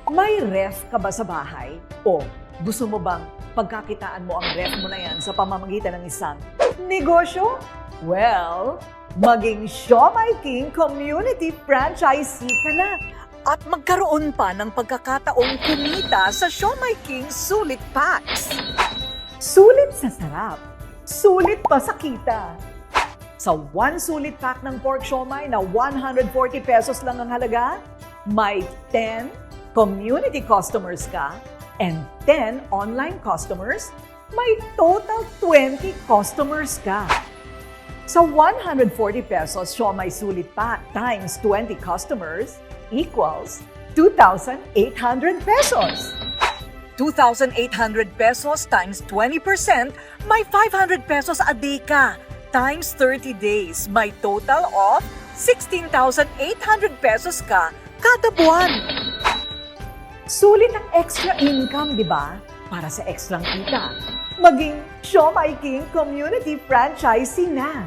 May ref ka ba sa bahay? O gusto mo bang pagkakitaan mo ang ref mo na yan sa pamamagitan ng isang negosyo? Well, maging Siomai King Community franchisee ka na at magkaroon pa ng pagkakataong kumita sa Siomai King Sulit Packs. Sulit sa sarap, sulit pa sa kita. Sa 1 sulit pack ng pork siomai na 140 pesos lang ang halaga, may 10 community customers ka and 10 online customers, may total 20 customers ka. Sa 140 pesos siomai sulit pack times 20 customers equals 2,800 pesos. 2,800 pesos times 20%, may 500 pesos a day ka. Times 30 days, may total of 16,800 pesos ka kada buwan. Sulit ang extra income, di ba? Para sa extra kita. Maging Siomai King Community franchisee na.